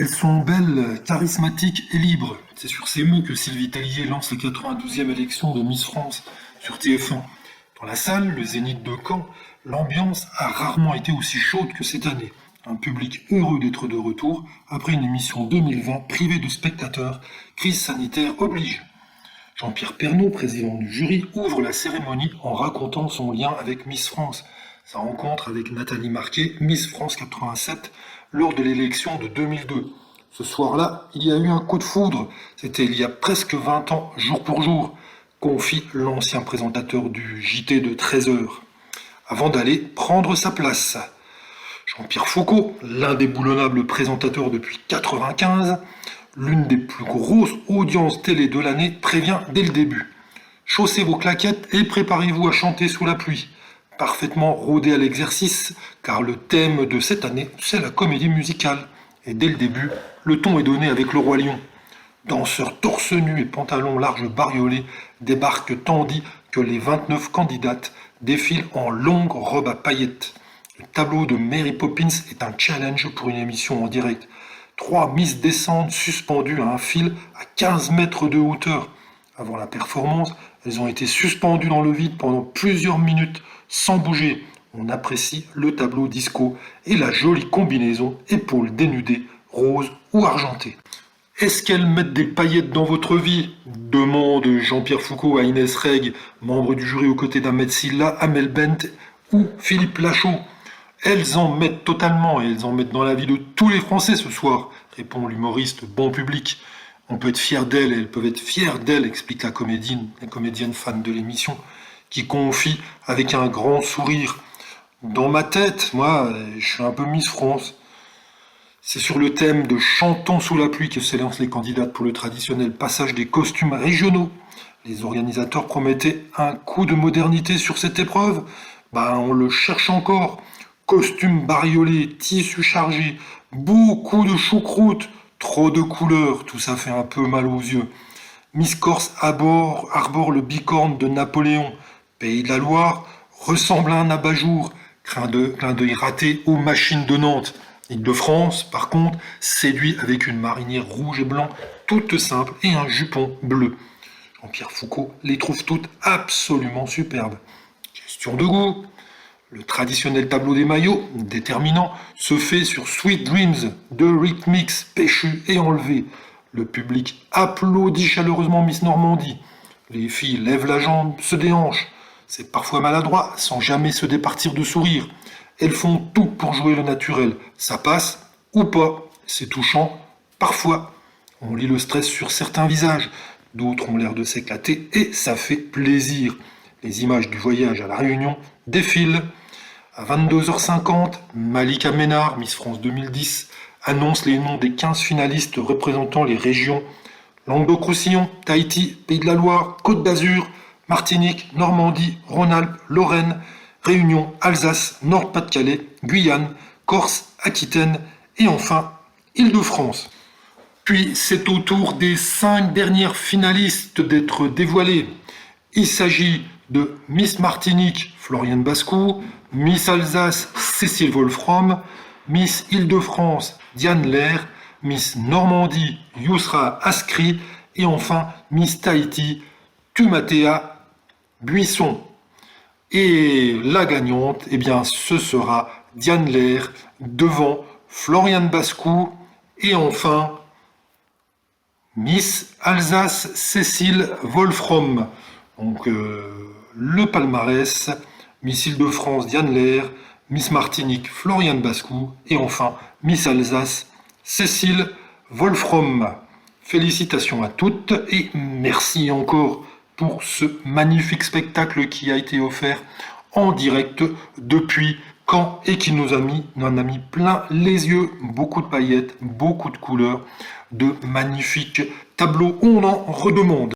Elles sont belles, charismatiques et libres. C'est sur ces mots que Sylvie Tellier lance la 92e élection de Miss France sur TF1. Dans la salle, le Zénith de Caen, l'ambiance a rarement été aussi chaude que cette année. Un public heureux d'être de retour après une émission 2020 privée de spectateurs, crise sanitaire oblige. Jean-Pierre Pernaut, président du jury, ouvre la cérémonie en racontant son lien avec Miss France. Sa rencontre avec Nathalie Marquet, Miss France 87, lors de l'élection de 2002. Ce soir-là, il y a eu un coup de foudre. C'était il y a presque 20 ans, jour pour jour, confie l'ancien présentateur du JT de 13h, avant d'aller prendre sa place. Jean-Pierre Foucault, l'indéboulonnable présentateur depuis 1995, l'une des plus grosses audiences télé de l'année, prévient dès le début. Chaussez vos claquettes et préparez-vous à chanter sous la pluie. Parfaitement rodé à l'exercice, car le thème de cette année, c'est la comédie musicale. Et dès le début, le ton est donné avec le Roi Lion. Danseurs torse nu et pantalons larges bariolés débarquent tandis que les 29 candidates défilent en longues robes à paillettes. Le tableau de Mary Poppins est un challenge pour une émission en direct. 3 Miss descendent suspendues à un fil à 15 mètres de hauteur. Avant la performance, elles ont été suspendues dans le vide pendant plusieurs minutes sans bouger. On apprécie le tableau disco et la jolie combinaison épaules dénudées, roses ou argentées. Est-ce qu'elles mettent des paillettes dans votre vie ? Demande Jean-Pierre Foucault à Inès Reg, membre du jury aux côtés d'Ahmed Silla, Amel Bent ou Philippe Lachaud. Elles en mettent totalement et elles en mettent dans la vie de tous les Français ce soir, répond l'humoriste bon public. On peut être fier d'elles et elles peuvent être fières d'elles, explique la comédienne fan de l'émission, qui confie avec un grand sourire. Dans ma tête, moi, je suis un peu Miss France. C'est sur le thème de Chantons sous la pluie que s'élancent les candidates pour le traditionnel passage des costumes régionaux. Les organisateurs promettaient un coup de modernité sur cette épreuve. On le cherche encore. Costumes bariolés, tissus chargés, beaucoup de choucroute, trop de couleurs, tout ça fait un peu mal aux yeux. Miss Corse arbore le bicorne de Napoléon. Pays de la Loire ressemble à un abat-jour. Clin d'œil raté aux machines de Nantes. Île-de-France, par contre, séduit avec une marinière rouge et blanc, toute simple, et un jupon bleu. Jean-Pierre Foucault les trouve toutes absolument superbes. Question de goût. Le traditionnel tableau des maillots, déterminant, se fait sur Sweet Dreams de Rhythmix, péchu et enlevé. Le public applaudit chaleureusement Miss Normandie. Les filles lèvent la jambe, se déhanchent. C'est parfois maladroit, sans jamais se départir de sourire. Elles font tout pour jouer le naturel. Ça passe ou pas. C'est touchant, parfois. On lit le stress sur certains visages. D'autres ont l'air de s'éclater et ça fait plaisir. Les images du voyage à La Réunion défilent. À 22h50, Malika Ménard, Miss France 2010, annonce les noms des 15 finalistes représentant les régions Languedoc-Roussillon, Tahiti, Pays de la Loire, Côte d'Azur, Martinique, Normandie, Rhône-Alpes, Lorraine, Réunion, Alsace, Nord-Pas-de-Calais, Guyane, Corse, Aquitaine et enfin Île-de-France. Puis c'est au tour des 5 dernières finalistes d'être dévoilées. Il s'agit de Miss Martinique, Floriane Bascou, Miss Alsace, Cécile Wolfram, Miss Île-de-France, Diane Lair, Miss Normandie, Yousra Askri et enfin Miss Tahiti, Tumatea Buisson. Et la gagnante, ce sera Diane Lair devant Floriane Bascou et enfin Miss Alsace Cécile Wolfram. Donc le palmarès, Miss Île-de-France Diane Lair, Miss Martinique Floriane Bascou et enfin Miss Alsace Cécile Wolfram. Félicitations à toutes et merci encore pour ce magnifique spectacle qui a été offert en direct depuis Caen et qui nous en a mis plein les yeux. Beaucoup de paillettes, beaucoup de couleurs, de magnifiques tableaux. On en redemande.